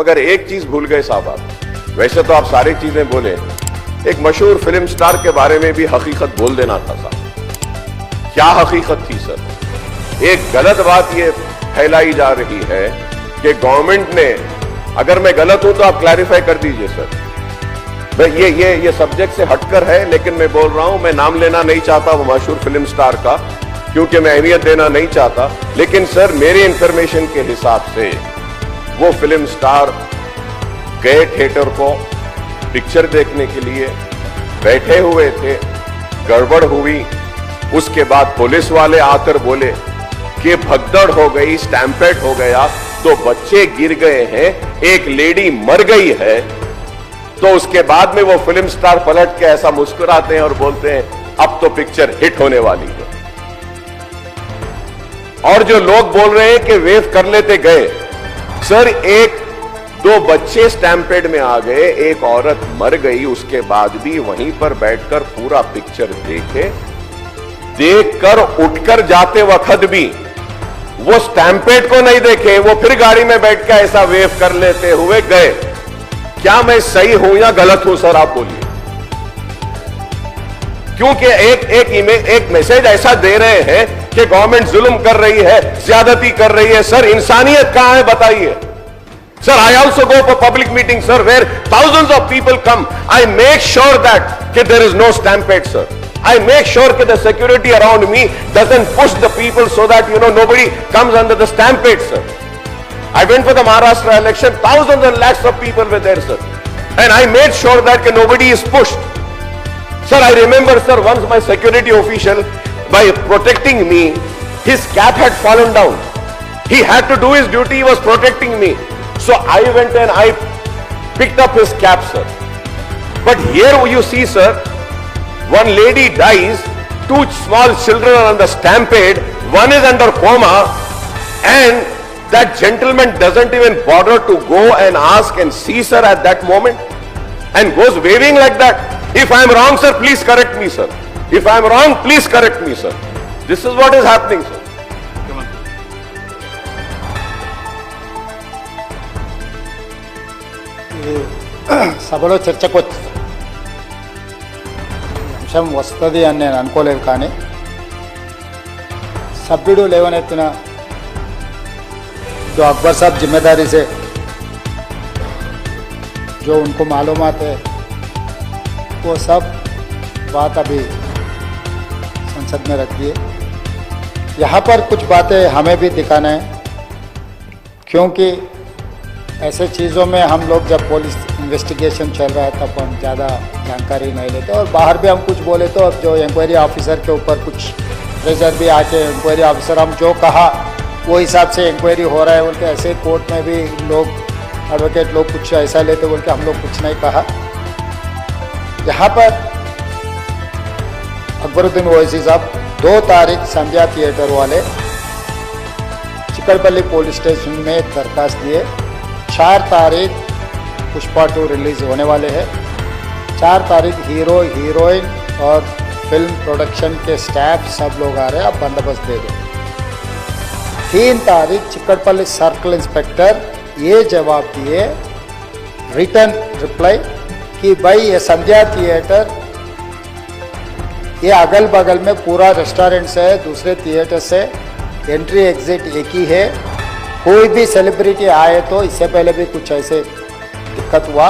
मगर एक चीज भूल गए साहब आप। वैसे तो आप सारी चीजें बोले, एक मशहूर फिल्म स्टार के बारे में भी हकीकत बोल देना था साहब। क्या हकीकत थी सर? एक गलत बात ये फैलाई जा रही है कि गवर्नमेंट ने, अगर मैं गलत हूं तो आप क्लैरिफाई कर दीजिए सर। ये सब्जेक्ट से हटकर है, लेकिन मैं बोल रहा हूं, मैं नाम लेना नहीं चाहता वो मशहूर फिल्म स्टार का, क्योंकि मैं अहमियत देना नहीं चाहता। लेकिन सर मेरे इंफॉर्मेशन के हिसाब से वो फिल्म स्टार गए थिएटर को पिक्चर देखने के लिए, बैठे हुए थे, गड़बड़ हुई, उसके बाद पुलिस वाले आकर बोले कि भगदड़ हो गई, स्टैम्पेड हो गया, तो बच्चे गिर गए हैं, एक लेडी मर गई है। तो उसके बाद में वो फिल्म स्टार पलट के ऐसा मुस्कुराते हैं और बोलते हैं अब तो पिक्चर हिट होने वाली है। और जो लोग बोल रहे हैं कि वेव कर लेते गए, सर एक दो बच्चे स्टैम्पेड में आ गए, एक औरत मर गई, उसके बाद भी वहीं पर बैठकर पूरा पिक्चर देखकर उठकर जाते वक्त भी वो स्टैम्पेड को नहीं देखे, वो फिर गाड़ी में बैठ के ऐसा वेव कर लेते हुए गए। क्या मैं सही हूं या गलत हूं सर, आप बोलिए? क्योंकि एक मैसेज ऐसा दे रहे हैं कि गवर्नमेंट जुल्म कर रही है, ज्यादती कर रही है। सर इंसानियत कहां है बताइए? Sir I also go for public meetings sir where thousands of people come. I make sure that there is no stampede sir. I make sure that the security around me doesn't push the people so that nobody comes under the stampede sir. I went for the Maharashtra election, thousands and lakhs of people were there sir, and I made sure that nobody is pushed. Sir, I remember sir, once my security official, by protecting me, his cap had fallen down. He had to do his duty, he was protecting me. So I went and I picked up his cap sir. But here you see sir, one lady dies, two small children are on the stampede, one is under coma, and that gentleman doesn't even bother to go and ask and see sir at that moment, and goes waving like that. If I am wrong sir, please correct me sir. If I am wrong, please correct me sir. This is what is happening sir. సభలో చర్చకు అంశం వస్తుంది అని నేను అనుకోలేదు, కానీ సభ్యుడు లేవనెత్తిన जो अकबर साहब जिम्मेदारी से जो उनको मालूमात है वो सब बात अभी संसद में रख दिए। यहाँ पर कुछ बातें हमें भी दिखाना है, क्योंकि ऐसे चीज़ों में हम लोग जब पुलिस इन्वेस्टिगेशन चल रहा है तब हम ज़्यादा जानकारी नहीं लेते, और बाहर भी हम कुछ बोले तो अब जो इंक्वायरी ऑफिसर के ऊपर कुछ प्रेशर भी आके इंक्वायरी ऑफिसर हम जो कहा वो हिसाब से इंक्वायरी हो रहा है बोल के, ऐसे कोर्ट में भी लोग एडवोकेट लोग कुछ ऐसा लेते बोल के हम लोग कुछ नहीं कहा। यहाँ पर अकबरुद्दीन ओवैसी साहब 2 तारीख संध्या थिएटर वाले चिकलपल्ली पुलिस स्टेशन में दरखास्त दिए। 4 तारीख पुष्पा 2 रिलीज होने वाले हैं। 4 तारीख हीरो हीरोइन और फिल्म प्रोडक्शन के स्टाफ सब लोग आ रहे हैं, आप बंदोबस्त दे दो। 3 तारीख चिकलपल्ली सर्कल इंस्पेक्टर ये जवाब दिए, रिटर्न रिप्लाई, कि भाई ये संध्या थिएटर ये अगल बगल में पूरा रेस्टोरेंट से दूसरे थिएटर से एंट्री एग्जिट एक ही है, कोई भी सेलिब्रिटी आए तो इससे पहले भी कुछ ऐसे दिक्कत हुआ,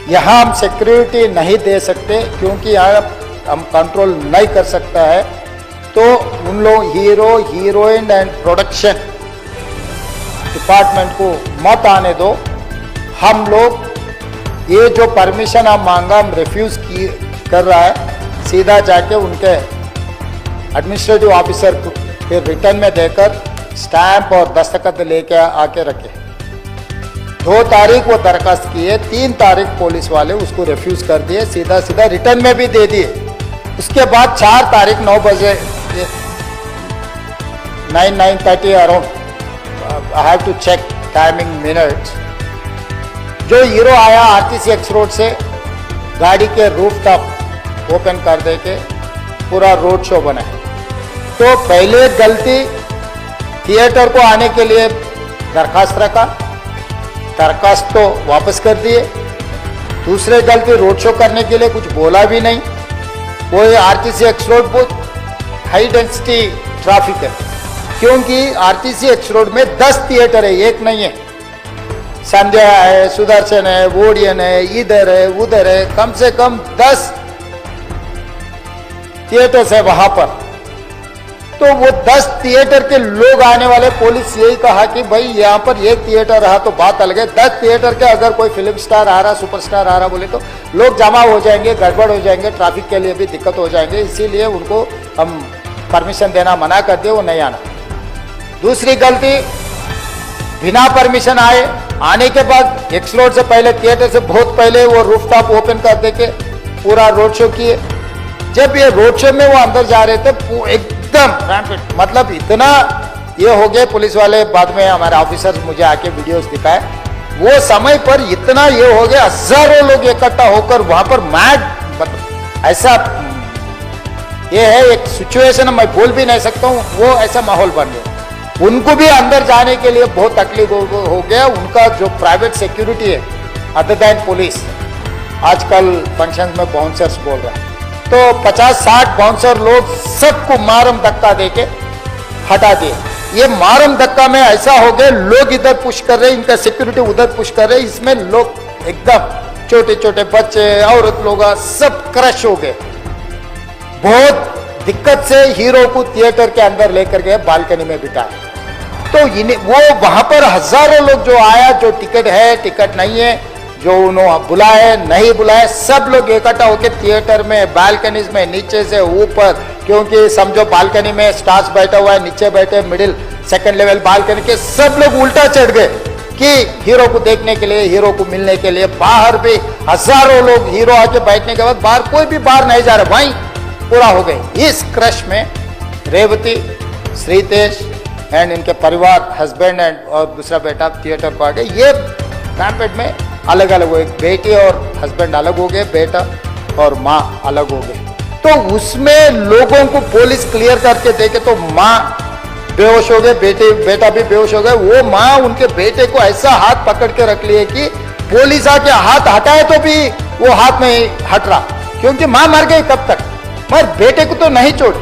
यहाँ हम सिक्योरिटी नहीं दे सकते क्योंकि यहाँ हम कंट्रोल नहीं कर सकता है, तो उन लोग hero heroine and production department को मत आने दो। हम लोग ये जो परमिशन हम मांगा हम रिफ्यूज़ कर रहा है, सीधा जाके उनके एडमिनिस्ट्रेटिव ऑफिसर को फिर रिटर्न में देकर स्टैंप और दस्तखत लेके आके रखे। 2 तारीख वो दरखास्त किए, 3 तारीख पुलिस वाले उसको रिफ्यूज़ कर दिए, सीधा सीधा रिटर्न में भी दे दिए। उसके बाद 4 तारीख 9 बजे 9:30 around, I have to check timing minutes, जो हीरो आया आरटीसी एक्स रोड से गाड़ी के रूफ टॉप ओपन कर दे के पूरा रोड शो बनाए। तो पहले गलती थिएटर को आने के लिए दरखास्त रखा, दरखास्त तो वापस कर दिए। दूसरे गलती, रोड शो करने के लिए कुछ बोला भी नहीं। वो आरटीसी एक्स रोड बहुत हाई डेंसिटी ट्रैफिक है, क्योंकि आरटीसी एक्स रोड में 10 थिएटर है, एक नहीं है। संध्या है, सुदर्शन है, वोडियन है, इधर है, उधर है, कम से कम 10 थिएटर्स है वहां पर। तो वो 10 थिएटर के लोग आने वाले, पुलिस यही कहा कि भाई यहाँ पर एक थिएटर रहा तो बात अलग है, 10 थिएटर के अगर कोई फिल्म स्टार आ रहा, सुपरस्टार आ रहा बोले तो लोग जमा हो जाएंगे, गड़बड़ हो जाएंगे, ट्रैफिक के लिए भी दिक्कत हो जाएंगे। इसीलिए उनको हम परमिशन देना मना कर दिए, वो नहीं आना। दूसरी गलती, बिना परमिशन आने के बाद एक्स रोड से पहले, थिएटर से बहुत पहले वो रूफटॉप ओपन कर दे के पूरा रोड शो किए। जब ये रोड शो में वो अंदर जा रहे थे, एकदम मतलब इतना ये हो गए, पुलिस वाले बाद में हमारे ऑफिसर्स मुझे आके वीडियोस दिखाए, वो समय पर इतना ये हो गया, हजारों लोग इकट्ठा होकर वहां पर मतलब ऐसा ये है एक सिचुएशन, मैं बोल भी नहीं सकता हूँ, वो ऐसा माहौल बन गया। उनको भी अंदर जाने के लिए बहुत तकलीफ हो गया। उनका जो प्राइवेट सिक्योरिटी है अदर देन पुलिस, आजकल फंक्शन में बाउंसर्स बोल रहे हैं, तो 50-60 बाउंसर लोग सबको मारम धक्का देके हटा दिए। ये मारम धक्का में ऐसा हो गया, लोग इधर पुश कर रहे, इनका सिक्योरिटी उधर पुश कर रहे, इसमें लोग एकदम छोटे छोटे बच्चे, औरत लोग सब क्रश हो गए। बहुत दिक्कत से हीरो को थिएटर के अंदर लेकर गए, बालकनी में बिठाए। तो वो वहां पर हजारों लोग जो आया, जो टिकट है, टिकट नहीं है, जो उन्होंने बुलाए नहीं बुलाए, सब लोग इकट्ठा होकर थिएटर में, बालकनीज में, नीचे से ऊपर, क्योंकि समझो बालकनी में स्टार्स बैठा हुआ है, नीचे बैठे मिडिल सेकंड लेवल बालकनी के सब लोग उल्टा चढ़ गए कि हीरो को देखने के लिए, हीरो को मिलने के लिए। बाहर भी हजारों लोग, हीरो आके बैठने के बाद बाहर कोई भी बाहर नहीं जा रहा, वहीं पूरा हो गए। इस क्रश में रेवती, श्रीतेश एंड इनके परिवार, हस्बैंड एंड और दूसरा बेटा थिएटर को आ गए। ये रैम्पेट में अलग अलग हो गए, बेटी और हस्बैंड अलग हो गए, बेटा और माँ अलग हो गए। तो उसमें लोगों को पुलिस क्लियर करके देखे तो माँ बेहोश हो गए, बेटा भी बेहोश हो गए। वो माँ उनके बेटे को ऐसा हाथ पकड़ के रख लिए कि पुलिस आके हाथ हटाए तो भी वो हाथ नहीं हट रहा, क्योंकि माँ मर गई कब तक, मगर बेटे को तो नहीं छोड़।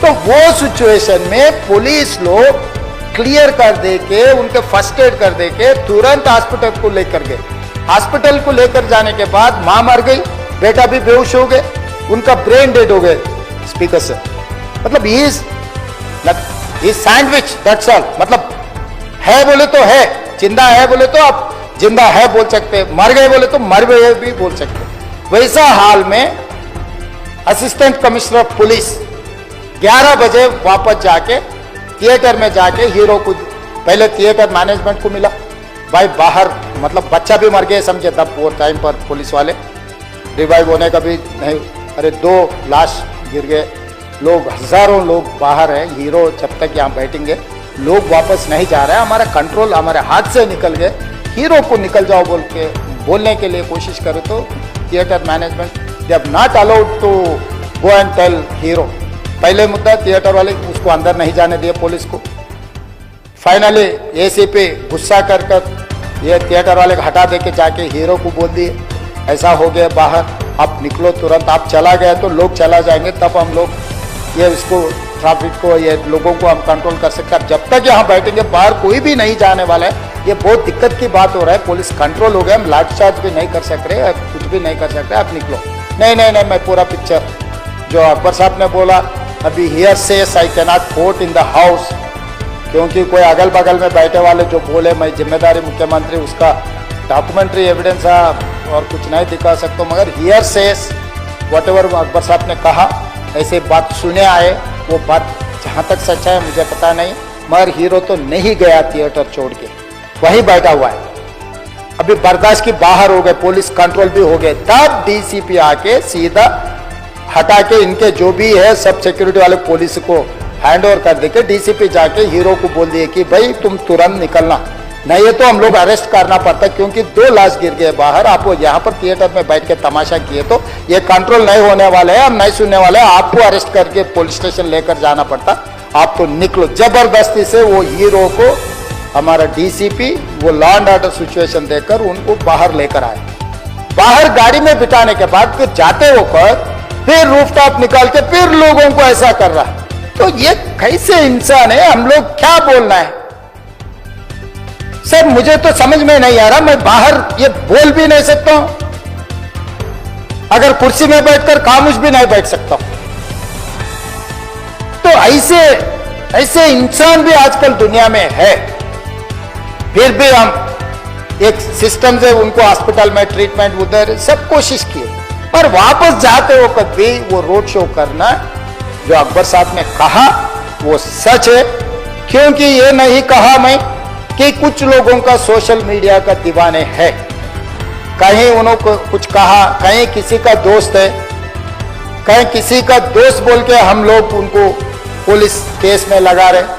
तो वो सिचुएशन में पुलिस लोग क्लियर कर दे के, उनके फर्स्ट एड कर दे के तुरंत हॉस्पिटल को लेकर गए। हॉस्पिटल को लेकर जाने के बाद मां मर गई, बेटा भी बेहोश हो गए, उनका ब्रेन डेड हो गए स्पीकर से। मतलब ये सैंडविच, दैट्स ऑल। मतलब है बोले तो है, जिंदा है बोले तो आप जिंदा है बोल सकते, मर गए बोले तो मर गए भी बोल सकते। वैसा हाल में असिस्टेंट कमिश्नर ऑफ पुलिस 11 बजे वापस जाके थिएटर में जाके हीरो को, पहले थिएटर मैनेजमेंट को मिला, भाई बाहर मतलब बच्चा भी मर गया समझे, तब वो टाइम पर पुलिस वाले रिवाइव होने का भी नहीं, अरे 2 लाश गिर गए, लोग हजारों लोग बाहर हैं, हीरो जब तक यहाँ बैठेंगे लोग वापस नहीं जा रहे हैं, हमारा कंट्रोल हमारे हाथ से निकल गए, हीरो को निकल जाओ बोल के बोलने के लिए कोशिश करे तो theatre management they have not allowed to go and tell hero. पहले मुद्दा थिएटर वाले उसको अंदर नहीं जाने दिए पुलिस को। फाइनली एसीपी गुस्सा कर ये थिएटर वाले को हटा दे के जाके हीरो को बोल दिए ऐसा हो गया बाहर, आप निकलो तुरंत, आप चला गए तो लोग चला जाएंगे, तब हम लोग ये इसको ट्रैफिक को, ये लोगों को हम कंट्रोल कर सकते हैं। जब तक यहाँ बैठेंगे बाहर कोई भी नहीं जाने वाला है, ये बहुत दिक्कत की बात हो रहा है। पुलिस कंट्रोल हो गया, हम लाठीचार्ज भी नहीं कर सक रहे, कुछ भी नहीं कर सकते, आप निकलो। नहीं नहीं नहीं, मैं पूरा पिक्चर जो अकबर साहब ने बोला, अभी here says I cannot quote in the house, क्योंकि कोई अगल बगल में बैठे वाले जो बोले मैं जिम्मेदारी मुख्यमंत्री, उसका डॉक्यूमेंट्री एविडेंस और कुछ नहीं दिखा सकता, मगर here says whatever Akbar साहब ने कहा ऐसे बात सुने आए, वो बात जहाँ तक सच्चा है मुझे पता नहीं, मगर हीरो तो नहीं गया थिएटर छोड़ के, वहीं बैठा हुआ है। अभी बर्दाश्त की बाहर हो गए, पुलिस कंट्रोल भी हो गए, तब डीसीपी आके सीधा हटा के इनके जो भी है सब सिक्योरिटी वाले पुलिस को हैंड ओवर कर देके डीसीपी जाके हीरो को बोल दिए कि भाई तुम तुरंत निकलना, नहीं है तो हम लोग अरेस्ट करना पड़ता, क्योंकि 2 लाश गिर गए बाहर, आप वो यहाँ पर थिएटर में बैठ के तमाशा किए तो ये कंट्रोल नहीं होने वाले हैं, हम नहीं सुनने वाले हैं, आपको अरेस्ट करके पुलिस स्टेशन लेकर जाना पड़ता, आप तो निकलो। जबरदस्ती से वो हीरो को हमारा डीसीपी वो लॉ एंड ऑर्डर सिचुएशन देखकर उनको बाहर लेकर आए। बाहर गाड़ी में बिठाने के बाद फिर जाते होकर फिर रूफटॉप निकाल के फिर लोगों को ऐसा कर रहा है। तो ये कैसे इंसान है? हम लोग क्या बोलना है सर? मुझे तो समझ में नहीं आ रहा। मैं बाहर ये बोल भी नहीं सकता हूं, अगर कुर्सी में बैठकर खामोश भी नहीं बैठ सकता हूं। तो ऐसे इंसान भी आजकल दुनिया में है। फिर भी हम एक सिस्टम से उनको हॉस्पिटल में ट्रीटमेंट उधर सब कोशिश किए, पर वापस जाते हो कभी वो रोड शो करना जो अकबर साहब ने कहा वो सच है। क्योंकि ये नहीं कहा मैं कि कुछ लोगों का सोशल मीडिया का दीवाने है, कहीं उन्होंने कुछ कहा, कहीं किसी का दोस्त है, कहीं किसी का दोस्त बोल के हम लोग उनको पुलिस केस में लगा रहे।